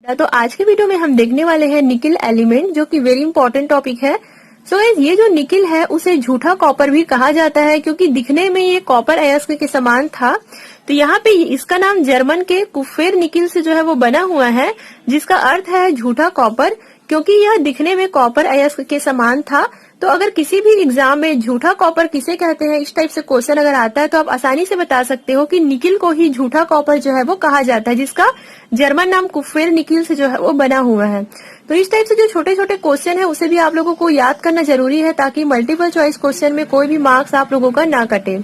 तो आज के वीडियो में हम देखने वाले हैं निकिल एलिमेंट, जो कि वेरी इंपॉर्टेंट टॉपिक है। सो गाइस, ये जो निकिल है उसे झूठा कॉपर भी कहा जाता है, क्योंकि दिखने में ये कॉपर अयस्क के समान था। तो यहाँ पे इसका नाम जर्मन के कुफेर निकिल से जो है वो बना हुआ है, जिसका अर्थ है झूठा कॉपर, क्योंकि यह दिखने में कॉपर अयस्क के समान था। तो अगर किसी भी एग्जाम में झूठा कॉपर किसे कहते हैं, इस टाइप से क्वेश्चन अगर आता है तो आप आसानी से बता सकते हो कि निकिल को ही झूठा कॉपर जो है वो कहा जाता है, जिसका जर्मन नाम कुफेर निकिल से जो है वो बना हुआ है। तो इस टाइप से जो छोटे छोटे क्वेश्चन है उसे भी आप लोगों को याद करना जरूरी है, ताकि मल्टीपल चॉइस क्वेश्चन में कोई भी मार्क्स आप लोगों का ना कटे।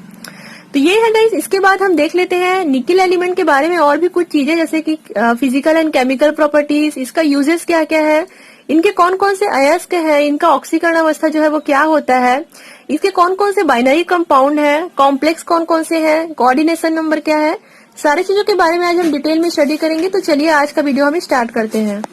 तो ये है गाइस। इसके बाद हम देख लेते हैं निकिल एलिमेंट के बारे में और भी कुछ चीजें, जैसे कि फिजिकल एंड केमिकल प्रॉपर्टीज, इसका यूजेस क्या क्या है, इनके कौन कौन से अयस्क है, इनका ऑक्सीकरण अवस्था जो है वो क्या होता है, इसके कौन कौन से बाइनरी कंपाउंड है, कॉम्प्लेक्स कौन कौन से हैं, कोऑर्डिनेशन नंबर क्या है, सारी चीजों के बारे में आज हम डिटेल में स्टडी करेंगे। तो चलिए आज का वीडियो हम स्टार्ट करते हैं।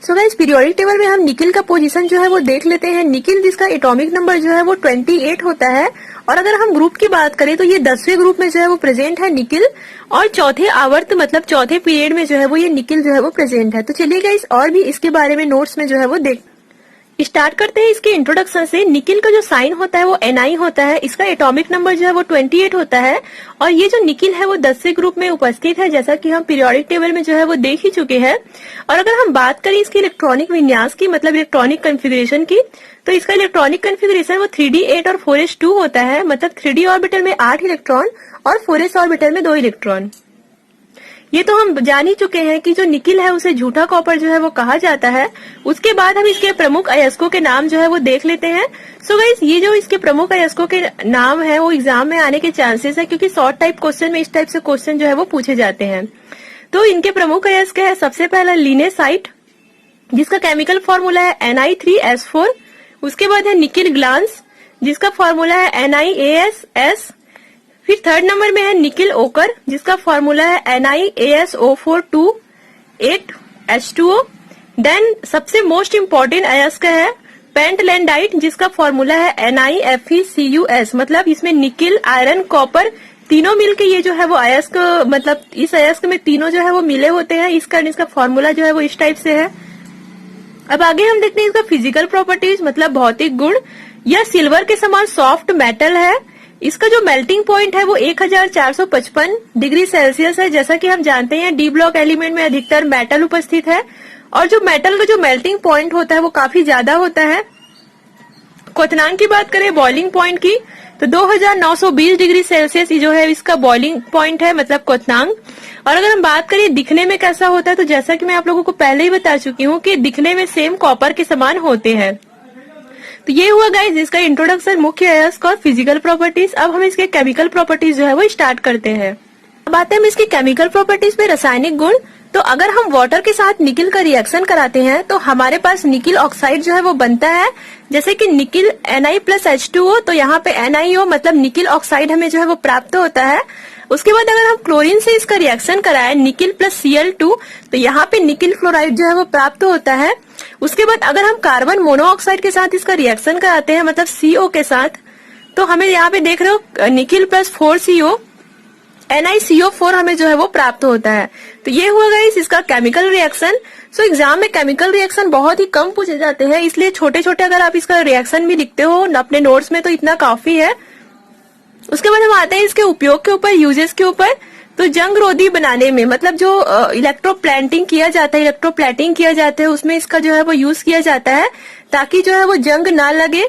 सो गाइस, पीरियोडिक टेबल में हम निकिल का पोजीशन जो है वो देख लेते हैं। निकिल जिसका एटॉमिक नंबर जो है वो 28 होता है, और अगर हम ग्रुप की बात करें तो ये 10वें ग्रुप में जो है वो प्रेजेंट है निकिल, और चौथे आवर्त मतलब चौथे पीरियड में जो है वो ये निकिल जो है वो प्रेजेंट है। तो चलिए गाइस, और भी इसके बारे में नोट्स में जो है वो स्टार्ट करते हैं इसके इंट्रोडक्शन से। निकिल का जो साइन होता है वो Ni होता है, इसका एटॉमिक नंबर जो है वो 28 होता है, और ये जो निकिल है वो 10वें ग्रुप में उपस्थित है, जैसा कि हम पीरियोडिक टेबल में जो है वो देख ही चुके हैं। और अगर हम बात करें इसकी इलेक्ट्रॉनिक विन्यास की, मतलब इलेक्ट्रॉनिक कन्फिगरेशन की, तो इसका इलेक्ट्रॉनिक कन्फिगरेशन वो 3d8 और 4s2 होता है, मतलब 3d ऑर्बिटल में 8 इलेक्ट्रॉन और 4s ऑर्बिटल में 2 इलेक्ट्रॉन। ये तो हम जान ही चुके हैं कि जो निकिल है उसे झूठा कॉपर जो है वो कहा जाता है। उसके बाद हम इसके प्रमुख अयस्कों के नाम जो है वो देख लेते हैं। सो गाइस, ये जो इसके प्रमुख अयस्कों के नाम है वो एग्जाम में आने के चांसेस है, क्योंकि शॉर्ट टाइप क्वेश्चन में इस टाइप से क्वेश्चन जो है वो पूछे जाते हैं। तो इनके प्रमुख अयस्क है, सबसे पहला लिनेसाइट, जिसका केमिकल फॉर्मूला है Ni3S4। उसके बाद है निकिल ग्लांस, जिसका फॉर्मूला है NiAsS। फिर थर्ड नंबर में है निकिल ओकर, जिसका फॉर्मूला है NiASO428H2O। देन सबसे मोस्ट इम्पोर्टेंट अयस्क है पेंटलैंडाइट, जिसका फॉर्मूला है NiFeCuS, मतलब इसमें निकिल, आयरन, कॉपर तीनों मिलके ये जो है वो अयस्क, मतलब इस अयस्क में तीनों जो है वो मिले होते हैं, इस कारण इसका फॉर्मूला जो है वो इस टाइप से है। अब आगे हम देखते हैं इसका फिजिकल प्रॉपर्टीज, मतलब भौतिक गुण। यह सिल्वर के समान सॉफ्ट मेटल है। इसका जो मेल्टिंग पॉइंट है वो 1455 डिग्री सेल्सियस है। जैसा कि हम जानते हैं डी ब्लॉक एलिमेंट में अधिकतर मेटल उपस्थित है, और जो मेटल का जो मेल्टिंग पॉइंट होता है वो काफी ज्यादा होता है। क्वथनांक की बात करें बॉइलिंग पॉइंट की, तो 2920 डिग्री सेल्सियस जो है इसका बॉइलिंग पॉइंट है, मतलब क्वथनांक। और अगर हम बात करें दिखने में कैसा होता है, तो जैसा कि मैं आप लोगों को पहले ही बता चुकी हूँ कि दिखने में सेम कॉपर के समान होते हैं। तो ये हुआ गाइस इसका इंट्रोडक्शन, मुख्य अयस्क और फिजिकल प्रॉपर्टीज। अब हम इसके केमिकल प्रॉपर्टीज जो है वो स्टार्ट करते हैं। अब आते हैं हम इसकी केमिकल प्रॉपर्टीज पे, रासायनिक गुण। तो अगर हम वाटर के साथ निकिल का रिएक्शन कराते हैं तो हमारे पास निकिल ऑक्साइड जो है वो बनता है, जैसे कि निकिल Na+H2O। तो यहाँ पे NiO मतलब निकिल ऑक्साइड हमें जो है वो प्राप्त होता है। उसके बाद अगर हम क्लोरीन से इसका रिएक्शन कराएं निकिल+Cl2, तो यहाँ पे निकिल फ्लोराइड जो है वो प्राप्त होता है। उसके बाद अगर हम कार्बन मोनोऑक्साइड के साथ इसका रिएक्शन कराते हैं, मतलब CO के साथ, तो हमें यहाँ पे देख रहे हो निकिल+4CO NiCO4 हमें जो है वो प्राप्त होता है। तो ये हुआ गाइस इसका केमिकल रिएक्शन। सो एग्जाम में केमिकल रिएक्शन बहुत ही कम पूछे जाते हैं, इसलिए छोटे छोटे अगर आप इसका रिएक्शन भी लिखते हो अपने नोट्स में तो इतना काफी है। उसके बाद हम आते हैं इसके उपयोग के ऊपर, यूजेस के ऊपर। तो जंग रोधी बनाने में, मतलब जो इलेक्ट्रोप्लेटिंग किया जाता है, इलेक्ट्रोप्लेटिंग किया जाता है, उसमें इसका जो है वो यूज किया जाता है, ताकि जो है वो जंग ना लगे।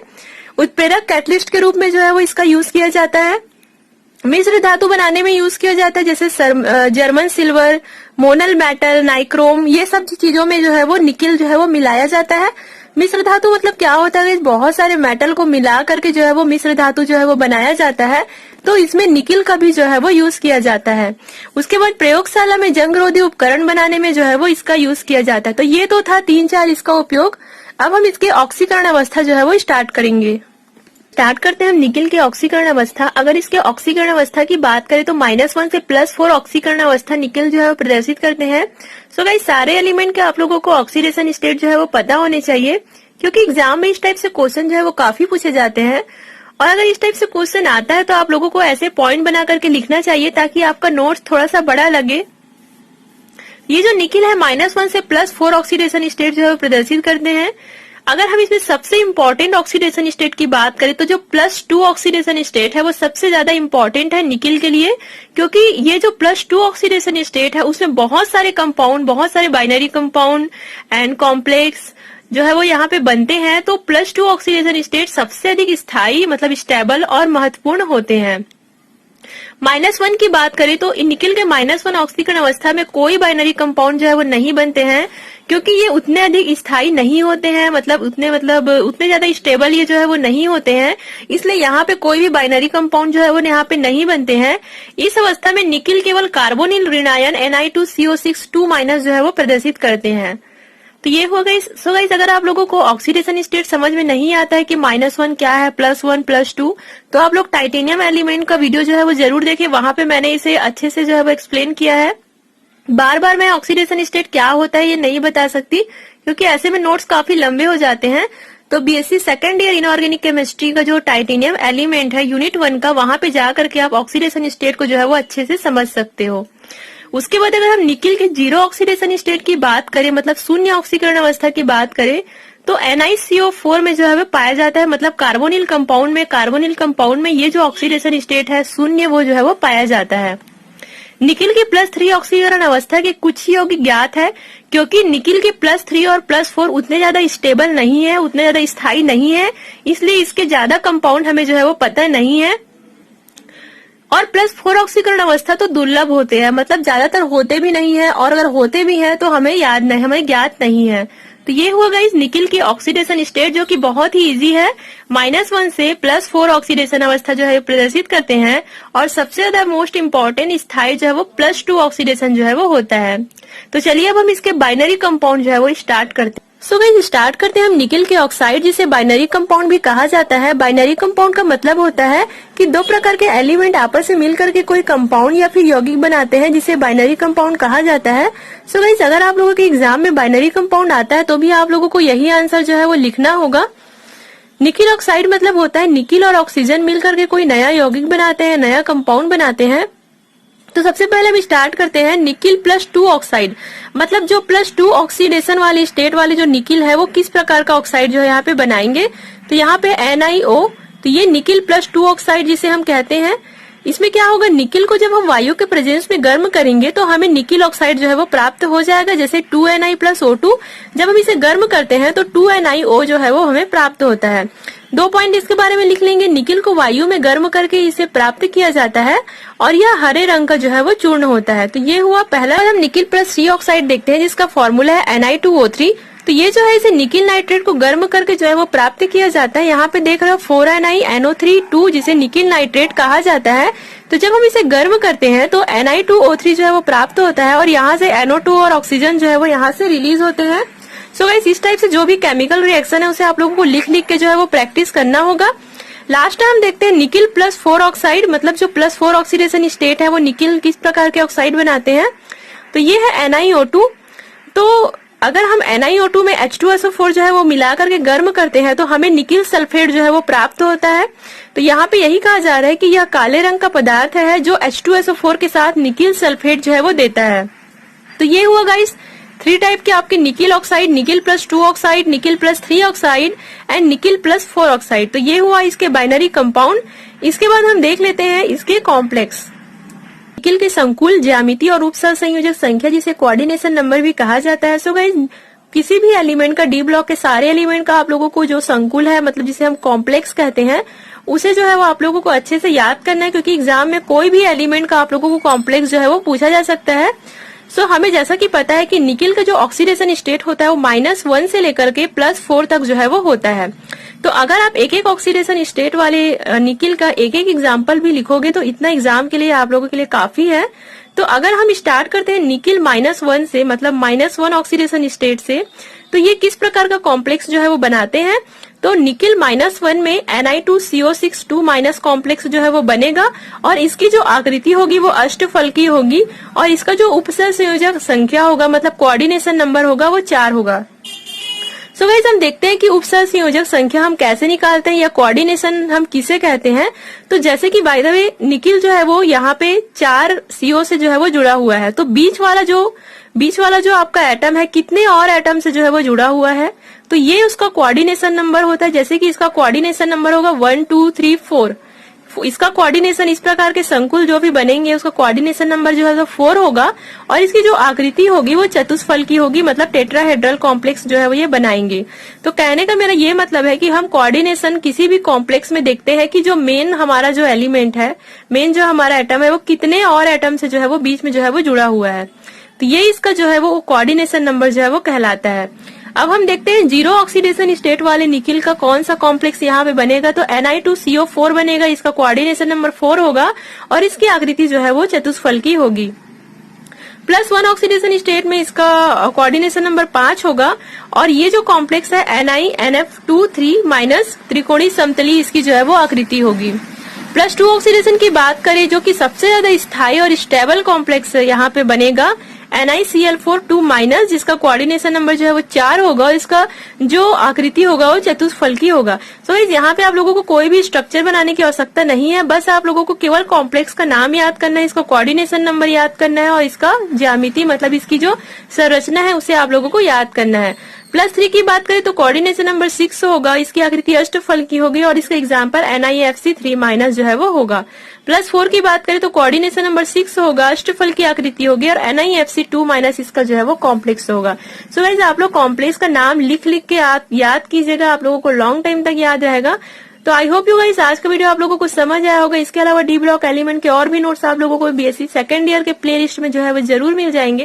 उत्प्रेरक कैटलिस्ट के रूप में जो है वो इसका यूज किया जाता है। मिश्र धातु बनाने में यूज किया जाता है, जैसे German silver, Monal metal, nichrome, ये सब चीजों में जो है वो निकिल जो है वो मिलाया जाता है। मिश्र धातु मतलब क्या होता है, बहुत सारे मेटल को मिला करके जो है वो मिश्र धातु जो है वो बनाया जाता है, तो इसमें निकिल का भी जो है वो यूज किया जाता है। उसके बाद प्रयोगशाला में जंग रोधी उपकरण बनाने में जो है वो इसका यूज किया जाता है। तो ये तो था 3-4 इसका उपयोग। अब हम इसके ऑक्सीकरण अवस्था जो है वो स्टार्ट करेंगे। स्टार्ट करते हैं हम निकिल के ऑक्सीकरण अवस्था। अगर इसके ऑक्सीकरण अवस्था की बात करें तो -1 से +4 ऑक्सीकरण अवस्था निकिल जो है वो प्रदर्शित करते हैं। सो गाइस, सारे एलिमेंट के आप लोगों को ऑक्सीडेशन स्टेट जो है वो पता होने चाहिए, क्योंकि एग्जाम में इस टाइप से क्वेश्चन जो है वो काफी पूछे जाते हैं। और अगर इस टाइप से क्वेश्चन आता है तो आप लोगों को ऐसे पॉइंट बना करके लिखना चाहिए, ताकि आपका नोट्स थोड़ा सा बड़ा लगे। ये जो निकिल है -1 से +4 ऑक्सीडेशन स्टेट जो है वो प्रदर्शित करते हैं। अगर हम इसमें सबसे इंपॉर्टेंट ऑक्सीडेशन स्टेट की बात करें तो जो +2 ऑक्सीडेशन स्टेट है वो सबसे ज्यादा इंपॉर्टेंट है निकिल के लिए, क्योंकि ये जो +2 ऑक्सीडेशन स्टेट है उसमें बहुत सारे कंपाउंड, बहुत सारे बाइनरी कंपाउंड एंड कॉम्प्लेक्स जो है वो यहाँ पे बनते हैं। तो +2 ऑक्सीडेशन स्टेट सबसे अधिक स्थायी मतलब स्टेबल और महत्वपूर्ण होते हैं। -1 की बात करें तो निकिल के -1 ऑक्सीकरण अवस्था में कोई बाइनरी कंपाउंड जो है वो नहीं बनते हैं, क्योंकि ये उतने अधिक स्थायी नहीं होते हैं, उतने ज्यादा स्टेबल ये जो है वो नहीं होते हैं, इसलिए यहाँ पे कोई भी बाइनरी कंपाउंड जो है वो यहाँ पे नहीं बनते हैं। इस अवस्था में निकिल केवल कार्बोनिल ऋण आयन Na2CO6 2- जो है वो प्रदर्शित करते हैं। तो ये हो गई। सो गाइस, अगर आप लोगों को ऑक्सीडेशन स्टेट समझ में नहीं आता है कि -1 क्या है, +1 +2, तो आप लोग टाइटेनियम एलिमेंट का वीडियो जो है वो जरूर देखें, वहां पे मैंने इसे अच्छे से जो है वो एक्सप्लेन किया है। बार बार मैं ऑक्सीडेशन स्टेट क्या होता है ये नहीं बता सकती, क्योंकि ऐसे में नोट्स काफी लंबे हो जाते हैं। तो BSc second year inorganic chemistry का जो टाइटेनियम एलिमेंट है यूनिट 1 का, वहां पे जा करके आप ऑक्सीडेशन स्टेट को जो है वो अच्छे से समझ सकते हो। उसके बाद अगर हम निकिल के 0 ऑक्सीडेशन स्टेट की बात करें, मतलब शून्य ऑक्सीकरण अवस्था की बात करें, तो NiCO4 में जो है वो पाया जाता है, मतलब कार्बोनिल कंपाउंड में ये जो ऑक्सीडेशन स्टेट है शून्य, वो जो है वो पाया जाता है। निकिल के +3 ऑक्सीकरण अवस्था के कुछ ही यौगिक ज्ञात है, क्योंकि निकिल के +3 और +4 उतने ज्यादा स्टेबल नहीं है, उतने ज्यादा स्थायी नहीं है, इसलिए इसके ज्यादा कंपाउंड हमें जो है वो पता नहीं है। और +4 ऑक्सीकरण अवस्था तो दुर्लभ होते हैं, मतलब ज्यादातर होते भी नहीं है, और अगर होते भी हैं तो हमें ज्ञात नहीं है। तो ये हुआ गाइस निकिल की ऑक्सीडेशन स्टेट, जो कि बहुत ही इजी है। -1 से +4 ऑक्सीडेशन अवस्था जो है प्रदर्शित करते हैं, और सबसे ज्यादा मोस्ट इम्पोर्टेंट स्थायी जो है वो +2 ऑक्सीडेशन जो है वो होता है। तो चलिए अब हम इसके बाइनरी कंपाउंड जो है वो स्टार्ट करते हैं। सो गाइस, स्टार्ट करते हैं हम निकिल के ऑक्साइड, जिसे बाइनरी कंपाउंड भी कहा जाता है। बाइनरी कंपाउंड का मतलब होता है कि दो प्रकार के एलिमेंट आपस में मिलकर के कोई कंपाउंड या फिर यौगिक बनाते हैं, जिसे बाइनरी कंपाउंड कहा जाता है। सो गाइस, अगर आप लोगों के एग्जाम में बाइनरी कंपाउंड आता है तो भी आप लोगों को यही आंसर जो है वो लिखना होगा। निकिल ऑक्साइड मतलब होता है निकिल और ऑक्सीजन मिलकर के कोई नया यौगिक बनाते हैं, नया कंपाउंड बनाते हैं। तो सबसे पहले हम स्टार्ट करते हैं निकिल +2 ऑक्साइड, मतलब जो +2 ऑक्सीडेशन वाली स्टेट वाली जो निकिल है वो किस प्रकार का ऑक्साइड जो है यहाँ पे बनाएंगे। तो यहाँ पे NiO, तो ये निकिल +2 ऑक्साइड जिसे हम कहते हैं। इसमें क्या होगा, निकिल को जब हम वायु के प्रेजेंस में गर्म करेंगे तो हमें निकिल ऑक्साइड जो है वो प्राप्त हो जाएगा, जैसे 2Na + O2। जब हम इसे गर्म करते हैं तो 2NiO जो है वो हमें प्राप्त होता है। 2 पॉइंट इसके बारे में लिख लेंगे। निकिल को वायु में गर्म करके इसे प्राप्त किया जाता है, और यह हरे रंग का जो है वो चूर्ण होता है। तो ये हुआ पहला। हम निकिल +3 ऑक्साइड देखते हैं, जिसका फॉर्मूला है Na2O3। तो ये जो है इसे निकिल नाइट्रेट को गर्म करके जो है वो प्राप्त किया जाता है। यहाँ पे देख रहे हो 4NiNO3 जिसे निकिल नाइट्रेट कहा जाता है। तो जब हम इसे गर्म करते हैं तो Na2O3 जो है वो प्राप्त होता है, और यहाँ से NO2 और ऑक्सीजन जो है वो यहाँ से रिलीज होते हैं। सो गाइस, इस टाइप से जो भी केमिकल रिएक्शन है उसे आप लोगों को लिख के जो है वो प्रैक्टिस करना होगा। लास्ट टाइम देखते हैं निकिल +4 ऑक्साइड, मतलब जो +4 ऑक्सीडेशन स्टेट है वो निकिल किस प्रकार के ऑक्साइड बनाते हैं। तो ये है NiO2। तो अगर हम NiO2 में H2SO4 जो है वो मिला करके गर्म करते हैं तो हमें निकिल सल्फेट जो है वो प्राप्त होता है। तो यहाँ पे यही कहा जा रहा है कि यह काले रंग का पदार्थ है जो H2SO4 के साथ निकिल सल्फेट जो है वो देता है। तो ये हुआ गाइस 3 टाइप के आपके nickel oxide, nickel +2 oxide, nickel +3 oxide and nickel +4 oxide. तो ये हुआ इसके बाइनरी कंपाउंड। इसके बाद हम देख लेते हैं इसके कॉम्प्लेक्स। निकिल के संकुल, ज्यामिति और उपसह संयोजक संख्या, जिसे कोऑर्डिनेशन नंबर भी कहा जाता है। सो गाइस, किसी भी एलिमेंट का डी ब्लॉक के सारे एलिमेंट का आप लोगों को जो संकुल है, मतलब जिसे हम कॉम्प्लेक्स कहते हैं, उसे जो है वो आप लोगों को अच्छे से याद करना है, क्योंकि एग्जाम में कोई भी एलिमेंट का आप लोगों को कॉम्प्लेक्स जो है वो पूछा जा सकता है। सो हमें जैसा कि पता है कि निकिल का जो ऑक्सीडेशन स्टेट होता है वो -1 से लेकर के +4 तक जो है वो होता है। तो अगर आप एक एक ऑक्सीडेशन स्टेट वाले निकिल का एक एक एग्जाम्पल भी लिखोगे तो इतना एग्जाम के लिए आप लोगों के लिए काफी है। तो अगर हम स्टार्ट करते हैं निकिल -1 से, मतलब -1 ऑक्सीडेशन स्टेट से, तो ये किस प्रकार का कॉम्प्लेक्स जो है वो बनाते हैं। तो निकिल -1 में Na2CO6 2- कॉम्प्लेक्स जो है वो बनेगा, और इसकी जो आकृति होगी वो अष्टफलकी होगी, और इसका जो उपसह संयोजक संख्या होगा, मतलब कोऑर्डिनेशन नंबर होगा, वो 4 होगा। सो गाइस, हम देखते हैं कि उपसह संयोजक संख्या हम कैसे निकालते हैं, या कोऑर्डिनेशन हम किसे कहते हैं। तो जैसे कि बाय द वे निकिल जो है वो यहाँ पे 4 CO से जो है वो जुड़ा हुआ है, तो बीच वाला जो बीच वाला जो आपका एटम है कितने और एटम से जो है वो जुड़ा हुआ है, तो ये उसका कोऑर्डिनेशन नंबर होता है। जैसे कि इसका कोऑर्डिनेशन नंबर होगा 1 2 3 4, इसका कोऑर्डिनेशन इस प्रकार के संकुल जो भी बनेंगे उसका कोऑर्डिनेशन नंबर जो है वो 4 होगा, और इसकी जो आकृति होगी वो चतुष्फल की होगी, मतलब टेट्राहेड्रल कॉम्प्लेक्स जो है वो ये बनाएंगे। तो कहने का मेरा ये मतलब है कि हम कोऑर्डिनेशन किसी भी कॉम्प्लेक्स में देखते हैं कि जो मेन हमारा जो एलिमेंट है, मेन जो हमारा एटम है वो कितने और एटम से जो है वो बीच में जो है वो जुड़ा हुआ है। तो ये इसका जो है वो कोऑर्डिनेशन नंबर जो है वो कहलाता है। अब हम देखते हैं जीरो ऑक्सीडेशन स्टेट वाले निकिल का कौन सा कॉम्प्लेक्स यहाँ पे बनेगा, तो Na2CO4 बनेगा, इसका कोऑर्डिनेशन नंबर 4 होगा और इसकी आकृति जो है वो चतुष्फल की होगी। +1 ऑक्सीडेशन स्टेट में इसका कोऑर्डिनेशन नंबर 5 होगा, और ये जो कॉम्प्लेक्स है NiNF2 3- त्रिकोणीय समतली इसकी जो है वो आकृति होगी। +2 ऑक्सीडेशन की बात करें जो कि सबसे ज्यादा स्थायी और स्टेबल कॉम्प्लेक्स यहाँ पे बनेगा NiCl4 2-, जिसका कोऑर्डिनेशन नंबर जो है वो 4 होगा, और इसका जो आकृति होगा वो चतुष्फल की होगा। सो यहाँ पे आप लोगों को कोई भी स्ट्रक्चर बनाने की आवश्यकता नहीं है, बस आप लोगों को केवल कॉम्प्लेक्स का नाम याद करना है, इसका कोऑर्डिनेशन नंबर याद करना है, और इसका ज्यामिति मतलब इसकी जो संरचना है उसे आप लोगों को याद करना है। +3 की बात करें तो कोऑर्डिनेशन नंबर 6 होगा, इसकी आकृति अष्टफल की होगी, और इसका एग्जाम्पल NiFC3- जो है वो होगा। +4 की बात करें तो कोऑर्डिनेशन नंबर 6 होगा, अष्टफल की आकृति होगी, और NiFC2- इसका जो है वो कॉम्प्लेक्स होगा। सो गाइस आप लोग कॉम्प्लेक्स का नाम लिख लिख के याद कीजिएगा, आप लोगों को लॉन्ग टाइम तक याद रहेगा। तो आई होप यू गाइस आज का वीडियो आप लोगों को समझ आया होगा। इसके अलावा डी ब्लॉक एलिमेंट के और भी नोट्स आप लोगों को BSc सेकंड ईयर के प्लेलिस्ट में जो है वो जरूर मिल जाएंगे।